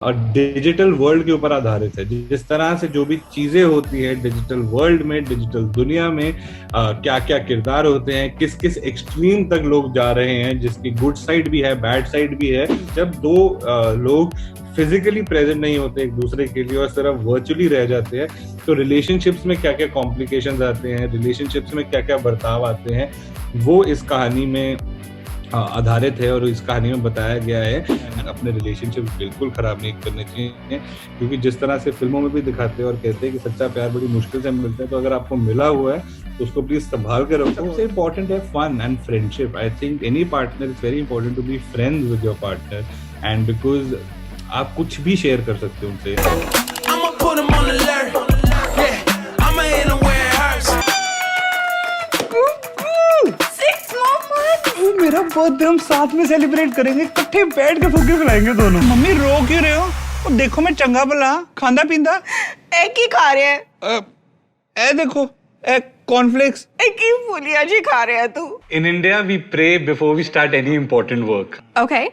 और digital world के ऊपर आधारित है। जिस तरह से जो भी चीजें होती है डिजिटल वर्ल्ड में, डिजिटल दुनिया में, क्या क्या किरदार होते हैं, किस किस एक्सट्रीम तक लोग जा रहे हैं, जिसकी गुड साइड भी है, बैड साइड भी है। जब दो लोग फिजिकली प्रेजेंट नहीं होते एक दूसरे के लिए और सिर्फ वर्चुअली रह जाते हैं, तो रिलेशनशिप्स में क्या क्या कॉम्प्लिकेशंस आते हैं, रिलेशनशिप्स में क्या क्या बर्ताव आते हैं, वो इस कहानी में आधारित है। और इस कहानी में बताया गया है अपने रिलेशनशिप बिल्कुल खराब नहीं करने चाहिए, क्योंकि जिस तरह से फिल्मों में भी दिखाते हैं और कहते हैं कि सच्चा प्यार बड़ी मुश्किल से मिलता है, तो अगर आपको मिला हुआ है तो उसको प्लीज संभाल के रखो। सबसे इम्पोर्टेंट है fun and friendship. I think any partner is very important to be friends with your partner, and because आप कुछ भी शेयर कर सकते हो उनसे। मेरा बर्थडे हम साथ में सेलिब्रेट करेंगे, इकट्ठे बैठ के फुग्गे खिलाएंगे दोनों। मम्मी रो क्यों रहे हो? और देखो मैं चंगा भला खांदा पींदा एक ही खा रहे हैं। ए देखो कॉर्नफ्लेक्स। एक ही फुलिया जी खा रहे हैं तू। In India we pray before we start any important work. Okay.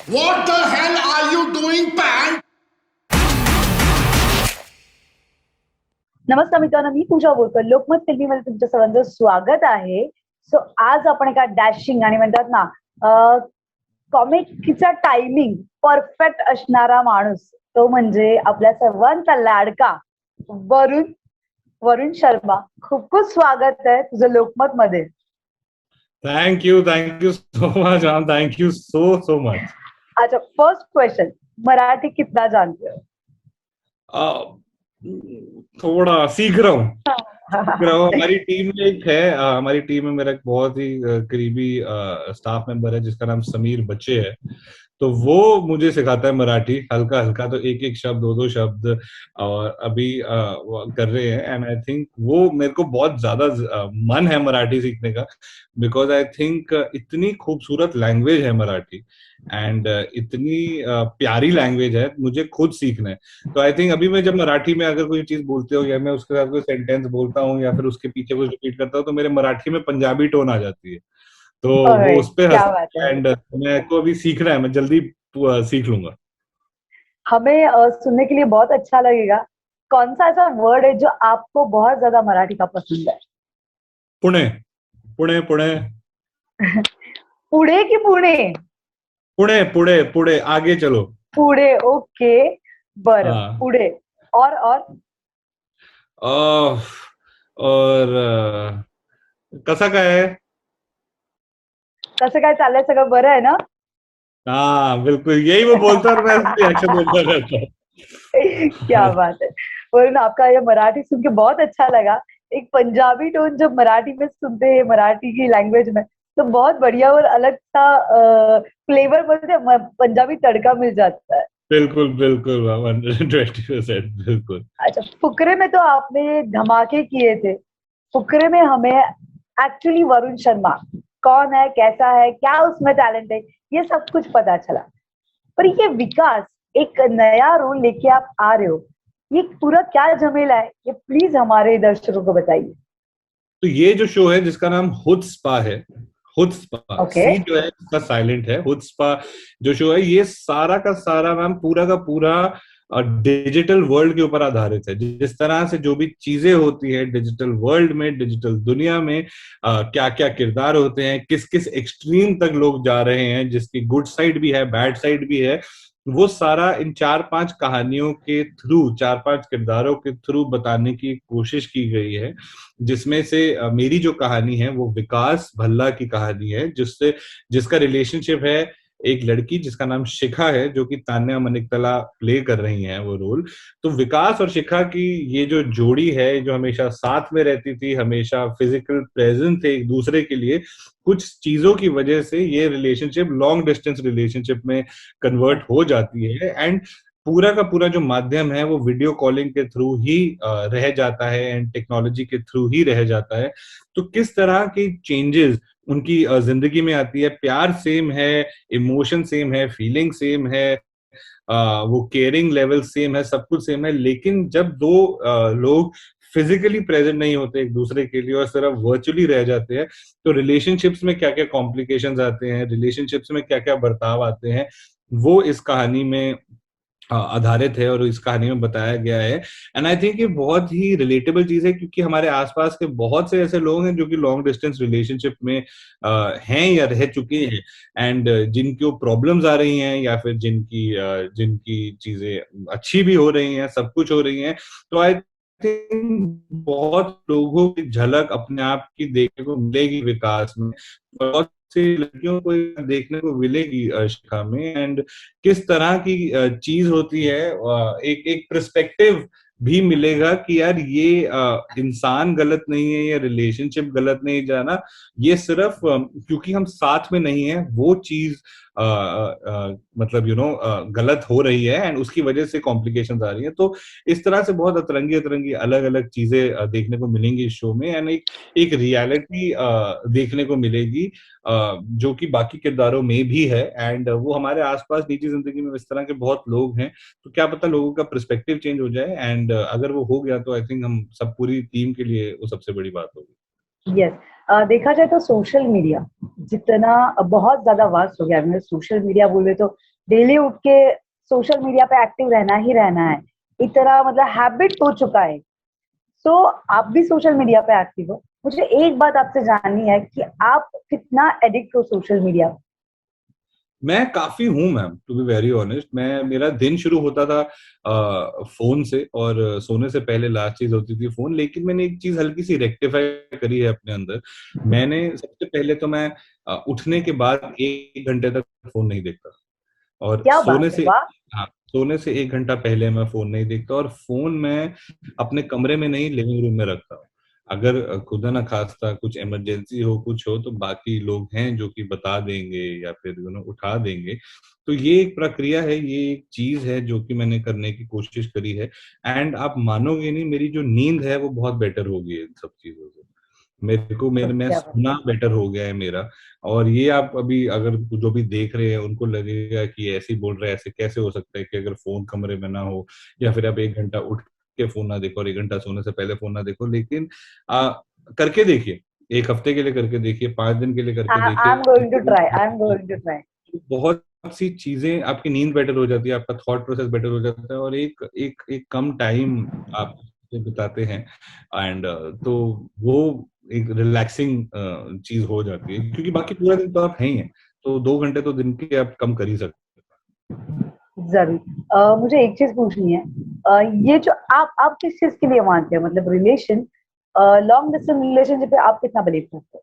What the hell are you doing, pal? नमस्कार मित्रांनो, मी पूजा बोलकर लोकमत फिल्मीमध्ये तुमचं सर्वांचं स्वागत आहे. सो आज आपण एका डॅशिंग आणि म्हणतात ना कॉमिकचा टायमिंग परफेक्ट असणारा माणूस, तो म्हणजे आपल्या सर्वांचा लाडका वरुण शर्मा. खूप खूप स्वागत आहे तुझं लोकमत मध्ये. Thank you so much Ram, thank you so much. अच्छा, फर्स्ट क्वेश्चन, मराठी कितना जानते हो? थोड़ा सीख रहा हूँ. हमारी टीम में एक है, हमारी टीम में मेरा एक बहुत ही करीबी स्टाफ मेंबर है जिसका नाम समीर बच्चे है. तो वो मुझे सिखाता है मराठी हल्का हल्का, तो एक एक शब्द, दो शब्द, और अभी वो कर रहे हैं. एंड आई थिंक वो मेरे को बहुत ज्यादा मन है मराठी सीखने का, बिकॉज आई थिंक इतनी खूबसूरत लैंग्वेज है मराठी, एंड इतनी प्यारी लैंग्वेज है, मुझे खुद सीखना है. तो आई थिंक अभी मैं जब मराठी में अगर कोई चीज बोलते हो या मैं उसके साथ कोई सेंटेंस बोलता हूँ या फिर उसके पीछे कुछ रिपीट करता हूँ, तो मेरे मराठी में पंजाबी टोन आ जाती है. तो वो उस पे क्या बात हंसता है. है. एंड मेरे को अभी सीखना है, मैं जल्दी सीख लूंगा. हमें सुनने के लिए बहुत अच्छा लगेगा. कौन सा ऐसा वर्ड है जो आपको बहुत ज्यादा मराठी का पसंद है? पुणे पुणे पुणे पुढे की पुणे? पुणे पुणे पुणे आगे चलो. पुढे. ओके, बरं. हाँ. पुढे. और और कसा काय है. कसं काय चाललंय? सगळं बरं आहे ना? हाँ बिल्कुल, यही वो बोलता और मैं रिएक्शन देता रहता हूँ. क्या बात है. वरुण, आपका ये मराठी सुन के बहुत अच्छा लगा. एक पंजाबी टोन जब मराठी में सुनते हैं, मराठी की लैंग्वेज में, तो बहुत बढ़िया और अलग सा फ्लेवर बोलते पंजाबी तड़का मिल जाता है. बिल्कुल बिल्कुल 120% बिल्कुल. अच्छा, फुकरे में तो आपने धमाके किए थे. फुकरे में हमें एक्चुअली वरुण शर्मा कौन है, कैसा है, क्या उसमें टैलेंट है, ये सब कुछ पता चला. पर ये विकास, एक नया रोल लेके आप आ रहे हो, ये पूरा क्या झमेला है, ये प्लीज हमारे दर्शकों को बताइए. तो ये जो शो है जिसका नाम हुड स्पा है, हुड स्पा, Okay. सी जो है इसका साइलेंट है. हुड स्पा जो शो है ये सारा का सारा मैम पूरा का पूरा डिजिटल वर्ल्ड के ऊपर आधारित है. जिस तरह से जो भी चीजें होती है डिजिटल वर्ल्ड में, डिजिटल दुनिया में, क्या क्या किरदार होते हैं, किस किस एक्सट्रीम तक लोग जा रहे हैं, जिसकी गुड साइड भी है, बैड साइड भी है, वो सारा इन 4-5 कहानियों के थ्रू, 4-5 किरदारों के थ्रू बताने की कोशिश की गई है. जिसमें से मेरी जो कहानी है वो विकास भल्ला की कहानी है, जिसका रिलेशनशिप है एक लड़की जिसका नाम शिखा है, जो कि तान्या मनिकतला प्ले कर रही हैं वो रोल. तो विकास और शिखा की ये जो जोड़ी है, जो हमेशा साथ में रहती थी, हमेशा फिजिकल प्रेजेंट थे एक दूसरे के लिए, कुछ चीजों की वजह से ये रिलेशनशिप लॉन्ग डिस्टेंस रिलेशनशिप में कन्वर्ट हो जाती है. एंड पूरा का पूरा जो माध्यम है वो वीडियो कॉलिंग के थ्रू ही रह जाता है, एंड टेक्नोलॉजी के थ्रू ही रह जाता है. तो किस तरह की चेंजेस उनकी जिंदगी में आती है. प्यार सेम है, इमोशन सेम है, फीलिंग सेम है, वो केयरिंग लेवल सेम है, सब कुछ सेम है, लेकिन जब दो लोग फिजिकली प्रेजेंट नहीं होते एक दूसरे के लिए और सिर्फ वर्चुअली रह जाते हैं, तो रिलेशनशिप्स में क्या क्या कॉम्प्लिकेशंस आते हैं, रिलेशनशिप्स में क्या क्या बर्ताव आते हैं, वो इस कहानी में आधारित है और इस कहानी में बताया गया है। एंड आई थिंक ये बहुत ही रिलेटेबल चीज है, क्योंकि हमारे आसपास के बहुत से ऐसे लोग हैं जो कि लॉन्ग डिस्टेंस रिलेशनशिप में हैं या रह चुके हैं, एंड जिनको प्रॉब्लम्स आ रही हैं या फिर जिनकी चीजें अच्छी भी हो रही हैं, सब कुछ हो रही हैं। तो आई थिंक बहुत लोगों की झलक अपने आप की देखने को मिलेगी विकास में, बहुत सी लड़कियों को देखने को मिलेगी शिखा में, एंड किस तरह की चीज होती है, एक एक पर्सपेक्टिव भी मिलेगा कि यार ये इंसान गलत नहीं है या रिलेशनशिप गलत नहीं जाना, ये सिर्फ क्योंकि हम साथ में नहीं है वो चीज मतलब गलत हो रही है एंड उसकी वजह से कॉम्प्लिकेशंस आ रही हैं। तो इस तरह से बहुत अतरंगी अतरंगी अलग अलग चीजें देखने को मिलेंगी इस शो में, एंड एक रियलिटी देखने को मिलेगी जो कि बाकी किरदारों में भी है, एंड वो हमारे आसपास निजी जिंदगी में इस तरह के बहुत लोग हैं, तो क्या पता लोगों का पर्सपेक्टिव चेंज हो जाए, एंड अगर वो हो गया तो आई थिंक हम सब पूरी टीम के लिए वो सबसे बड़ी बात होगी। यस, देखा जाए तो सोशल मीडिया जितना बहुत ज्यादा वास्ट हो गया है, सोशल मीडिया बोले तो डेली उठ के सोशल मीडिया पे एक्टिव रहना ही रहना है, एक तरह मतलब हैबिट हो चुका है। सो आप भी सोशल मीडिया पे एक्टिव हो, मुझे एक बात आपसे जाननी है कि आप कितना एडिक्ट हो सोशल मीडिया? मैं काफी हूँ ma'am, to be very honest. मेरा दिन शुरू होता था फोन से, और सोने से पहले लास्ट चीज होती थी फोन, लेकिन मैंने एक चीज हल्की सी रेक्टिफाई करी है अपने अंदर। मैंने सबसे पहले तो मैं उठने के बाद 1 घंटे तक फोन नहीं देखता, और क्या बात सोने है, से वाह। हाँ, सोने से 1 घंटा पहले मैं फोन नहीं देखता, और फोन मैं अपने कमरे में नहीं, लिविंग रूम में रखता हूँ। अगर खुदा ना खास्ता कुछ इमरजेंसी हो, कुछ हो, तो बाकी लोग हैं जो कि बता देंगे या फिर उठा देंगे। तो ये एक प्रक्रिया है, ये एक चीज है जो कि मैंने करने की कोशिश करी है, एंड आप मानोगे नहीं, मेरी जो नींद है वो बहुत बेटर हो गई है इन सब चीजों से। मैं क्या बात। सोना बेटर हो गया है मेरा। और ये आप अभी अगर जो भी देख रहे हैं उनको लगेगा कि ऐसे ही बोल रहे हैं, ऐसे कैसे हो सकता है कि अगर फोन कमरे में ना हो, या फिर आप 1 घंटा उठ के फोन ना देखो और 1 घंटा सोने से पहले फोन ना देखो। लेकिन आ, करके देखिए, 1 हफ्ते के लिए करके देखिए, 5 दिन के लिए करके I am going to try, I am going to try. बहुत सी चीजें, आपकी नींद बेटर हो जाती है, आपका थॉट प्रोसेस बेटर हो जाता है, और एक एक एक कम टाइम आप बिताते हैं, एंड तो वो एक रिलैक्सिंग चीज हो जाती है, क्योंकि बाकी पूरा दिन तो आप हैं ही हैं, तो 2 घंटे तो दिन के आप कम कर ही सकते हैं। जरूर। मुझे एक चीज पूछनी है, ये जो आप किस चीज के लिए मानते हैं, मतलब रिलेशन, लॉन्ग डिस्टेंस रिलेशनशिप पे आप कितना बिलीव करते हैं?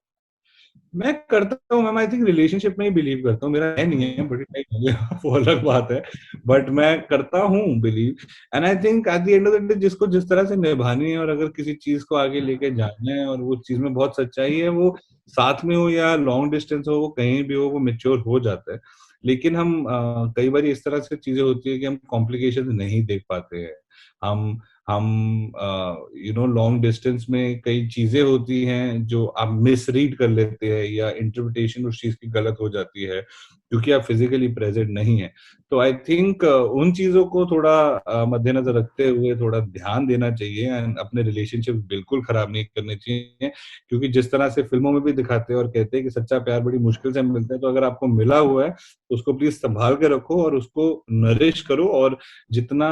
मैं करता हूँ मैम, आई थिंक रिलेशनशिप में ही बिलीव करता हूँ। मेरा है नहीं है, बड़ी टाइम हो गया वो अलग बात है, बट मैं करता हूँ believe. And I think at the end of the day जिसको जिस तरह से निभानी है, और अगर किसी चीज को आगे लेके जाना है और वो चीज में बहुत सच्चाई है, वो साथ में हो या लॉन्ग डिस्टेंस हो, वो कहीं भी हो, वो मेच्योर हो जाता है। लेकिन हम कई बार इस तरह से चीजें होती है कि हम कॉम्प्लिकेशन नहीं देख पाते हैं। हम हम लॉन्ग डिस्टेंस में कई चीजें होती हैं जो आप मिसरीड कर लेते हैं, या इंटरप्रिटेशन उस चीज की गलत हो जाती है क्योंकि आप फिजिकली प्रेजेंट नहीं है। तो आई थिंक उन चीजों को थोड़ा मद्देनजर रखते हुए थोड़ा ध्यान देना चाहिए, एंड अपने रिलेशनशिप बिल्कुल खराब नहीं करने चाहिए, क्योंकि जिस तरह से फिल्मों में भी दिखाते हैं और कहते हैं कि सच्चा प्यार बड़ी मुश्किल से मिलता है, तो अगर आपको मिला हुआ है तो उसको प्लीज संभाल के रखो और उसको नरिश करो, और जितना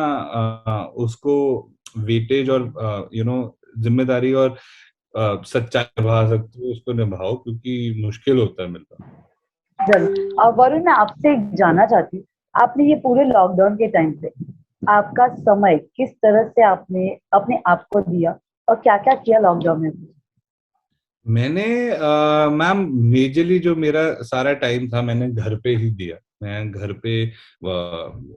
उसको वेटेज और जिम्मेदारी और सच्चाई निभा सकते हो उसको निभाओ, क्योंकि मुश्किल होता है मिलना। जरूर। वरुण, मैं आपसे जानना चाहती हूँ, आपने ये पूरे लॉकडाउन के टाइम पे आपका समय किस तरह से आपने अपने आप को दिया और क्या क्या किया लॉकडाउन में? मैंने मैम मेजरली जो मेरा सारा टाइम था मैंने घर पे ही दिया, मैं घर पे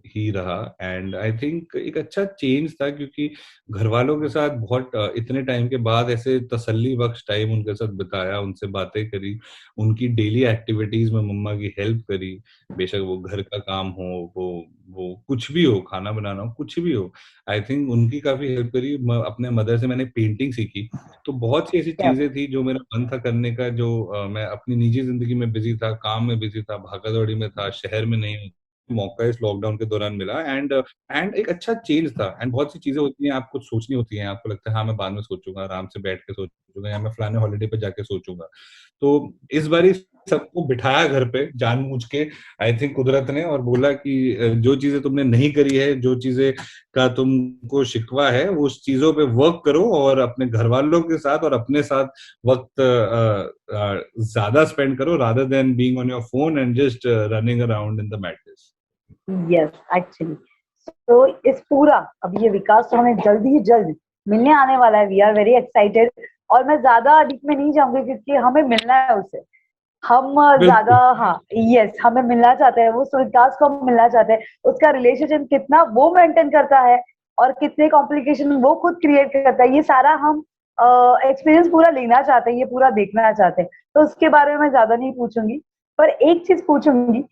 ही रहा, एंड आई थिंक एक अच्छा चेंज था, क्योंकि घर वालों के साथ बहुत इतने टाइम के बाद ऐसे तसल्ली बख्श टाइम उनके साथ बिताया, उनसे बातें करी, उनकी डेली एक्टिविटीज में मम्मा की हेल्प करी, बेशक वो घर का काम हो, वो कुछ भी हो, खाना बनाना हो, कुछ भी हो, आई थिंक उनकी काफी हेल्प करी। अपने मदर से मैंने पेंटिंग सीखी। तो बहुत सी ऐसी क्या? चीजें थी जो मेरा मन था करने का, जो मैं अपनी निजी जिंदगी में बिजी था, काम में बिजी था, भागा दौड़ी में था, शहर में नहीं मौका इस लॉकडाउन के दौरान मिला, एंड एक अच्छा चेंज था। एंड बहुत सी चीजें होती हैं, आपको सोचनी होती हैं, आपको लगता है हाँ मैं बाद में सोचूंगा, आराम से बैठ के सोचूंगा, या मैं फलाने हॉलीडे पे जाके सोचूंगा। तो इस बारी सबको बिठाया घर पे जानबूझ के, आई थिंक कुदरत ने, और बोला कि जो चीजें तुमने नहीं करी है, जो चीजें का तुमको शिकवा है, वो उस चीजों पे वर्क करो, और अपने घर वालों के साथ और अपने साथ वक्त ज्यादा स्पेंड करो, rather than being on your phone and just running around in the madness. Yes actually, तो इस पूरा अब ये विकास तो हमें जल्दी ही जल्द मिलने आने वाला है। वी आर वेरी एक्साइटेड, और मैं ज्यादा डीप में नहीं जाऊंगी क्योंकि हमें मिलना है उससे। हम ज्यादा, हाँ यस, हमें मिलना चाहते हैं, वो विकास को हम मिलना चाहते हैं। उसका रिलेशनशिप कितना वो मेंटेन करता है और कितने कॉम्प्लिकेशन वो खुद क्रिएट करता है, ये सारा हम एक्सपीरियंस पूरा लेना चाहते हैं, ये पूरा देखना चाहते हैं। तो उसके बारे में मैं ज्यादा नहीं पूछूंगी, पर एक चीज पूछूंगी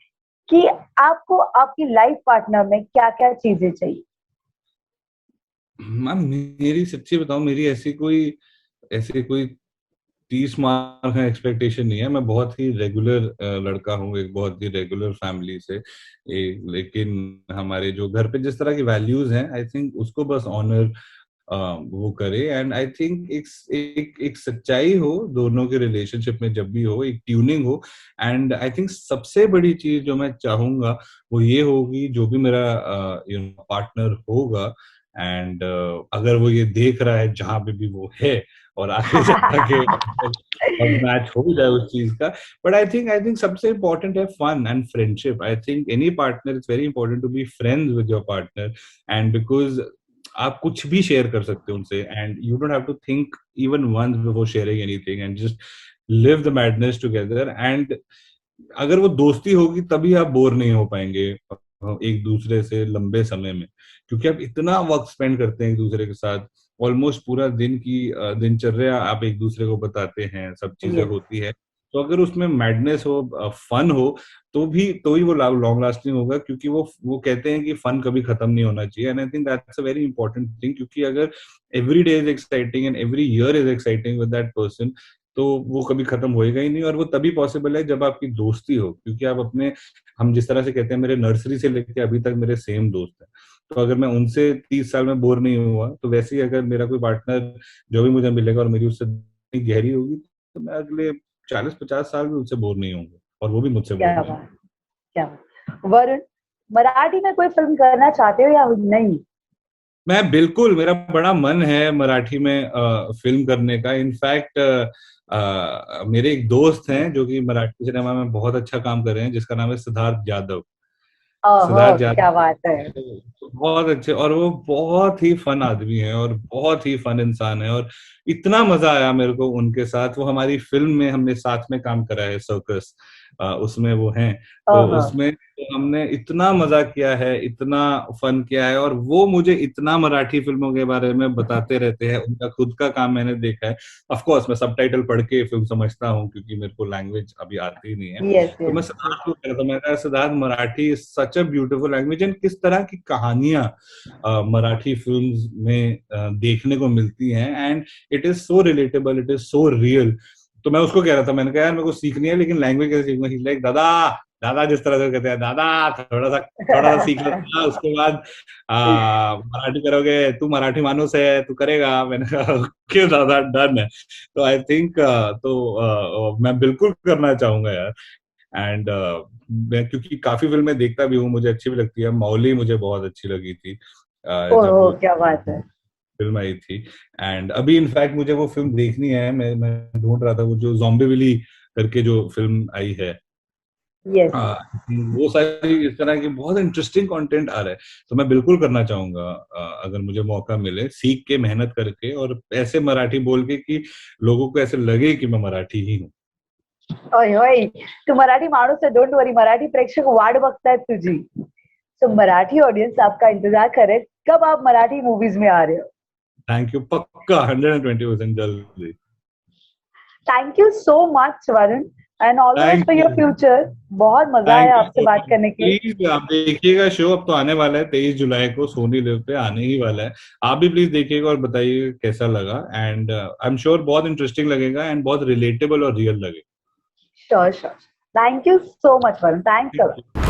कि आपको आपकी लाइफ पार्टनर में क्या क्या चीजें चाहिए? मैम मेरी सच्ची बताऊं, मेरी ऐसी कोई 30 मार्क का एक्सपेक्टेशन नहीं है। मैं बहुत ही रेगुलर लड़का हूँ, एक बहुत ही रेगुलर फैमिली से, लेकिन हमारे जो घर पे जिस तरह की वैल्यूज हैं, आई थिंक उसको बस ऑनर वो करे। एंड आई थिंक एक सच्चाई हो दोनों के रिलेशनशिप में, जब भी हो एक ट्यूनिंग हो। एंड आई थिंक सबसे बड़ी चीज जो मैं चाहूंगा वो ये होगी, जो भी मेरा पार्टनर होगा, एंड अगर वो ये देख रहा है जहां पे भी वो है, और आगे जाके मैच हो जाए उस चीज का। बट आई थिंक सबसे इम्पोर्टेंट है fun and friendship. I think any partner, it's very important to be friends with your partner, and because आप कुछ भी शेयर कर सकते हो उनसे, and you don't have to think even once before sharing anything, and just live the madness together. And अगर वो दोस्ती होगी तभी आप बोर नहीं हो पाएंगे एक दूसरे से लंबे समय में, क्योंकि आप इतना वक्त स्पेंड करते हैं एक दूसरे के साथ। ऑलमोस्ट पूरा दिन की दिनचर्या आप एक दूसरे को बताते हैं, सब चीजें Yes. होती है। तो अगर उसमें मैडनेस हो, फन हो, तो ही वो लॉन्ग लास्टिंग होगा, क्योंकि वो कहते हैं कि फन कभी खत्म नहीं होना चाहिए। And I think that's a very important thing, क्योंकि अगर every day is exciting and every year is exciting with that person, तो वो कभी खत्म होएगा ही नहीं। और वो तभी पॉसिबल है जब आपकी दोस्ती हो, क्योंकि आप अपने, हम जिस तरह से कहते हैं मेरे नर्सरी से लेके अभी तक मेरे सेम दोस्त हैं, तो अगर मैं उनसे 30 साल में बोर नहीं हुआ, तो वैसे ही अगर मेरा कोई पार्टनर जो भी मुझे मिलेगा और मेरी उससे गहरी होगी, तो मैं अगले 40-50 साल में उससे बोर नहीं होंगे, और वो भी मुझसे बोर क्या नहीं। बात, क्या बात। वरुण, मराठी में कोई फिल्म करना चाहते हो या नहीं? मैं बिल्कुल, मेरा बड़ा मन है मराठी में फिल्म करने का। इनफैक्ट मेरे एक दोस्त हैं जो कि मराठी सिनेमा में बहुत अच्छा काम कर रहे हैं, जिसका नाम है सिद्धार्थ यादव। ओहो, सिद्धार्थ क्या यादव बात है। बहुत अच्छे, और वो बहुत ही फन आदमी है और बहुत ही फन इंसान है, और इतना मजा आया मेरे को उनके साथ। वो हमारी फिल्म में हमने साथ में काम करा है, सर्कस, उसमें वो हैं। तो ओहो, उसमें तो हमने इतना मजा किया है, इतना फन किया है, और वो मुझे इतना मराठी फिल्मों के बारे में बताते रहते हैं। उनका खुद का काम मैंने देखा है। ऑफ कोर्स मैं सबटाइटल पढ़ के फिल्म समझता हूँ, क्योंकि मेरे को लैंग्वेज अभी आती ही नहीं है। यस तो मैं यस। सिद्धार्थ को कह रहा था, मैं कहा सिद्धार्थ, मराठी सच अ ब्यूटीफुल लैंग्वेज, एंड किस तरह की कहानियां मराठी फिल्म्स में देखने को मिलती हैं, and it is so relatable, it is so real. तो मैं उसको कह रहा था, मैंने कहा यार मेरे को सीखनी है, लेकिन लैंग्वेज कैसे सीखूंगा? ही लाइक, दादा दादा, जिस तरह से कहते हैं, दादा थोड़ा सा सीख लेना, उसके बाद मराठी करोगे, तू मराठी मानुस है, तू करेगा। मैंने कहा ओके दादा, डन है। तो आई थिंक मैं बिल्कुल करना चाहूंगा यार। एंड मैं क्योंकि काफी फिल्में देखता भी हूँ, मुझे अच्छी भी लगती है। मौली मुझे बहुत अच्छी लगी थी जब ओहो, वो क्या बात है। फिल्म आई थी। एंड अभी इनफैक्ट मुझे वो फिल्म देखनी है, मैं ढूंढ रहा था, वो जो ज़ॉम्बीविली करके जो फिल्म आई है, यस। वो सारी इस तरह की बहुत इंटरेस्टिंग कंटेंट आ रहा है। तो मैं बिल्कुल करना चाहूंगा, अगर मुझे मौका मिले, सीख के, मेहनत करके, और ऐसे मराठी बोल के कि लोगों को ऐसे लगे कि मैं मराठी ही हूँ। ओय ओय, तू मराठी माणूस है, डोंट वरी, मराठी प्रेक्षक वाट बघतायत तुझी। तो मराठी ऑडियंस आपका इंतजार करे, कब आप मराठी मूवीज में आ रहे हो? थैंक यू, पक्का 120% जल्दी। Thank you so much Varun, and all the best thank for your you, future. बहुत मजा थैंक आया यू आपसे सो बात मच। करने के। प्लीज आप देखिएगा शो, अब तो आने वाला है 23 जुलाई को, सोनी लिव पे आने ही वाला है। आप भी प्लीज देखिएगा और बताइए कैसा लगा। एंड आई एम श्योर बहुत इंटरेस्टिंग लगेगा, एंड बहुत रिलेटेबल और रियल लगेगा। Sure sure. Thank you so much Varun, thanks a thank lot. You.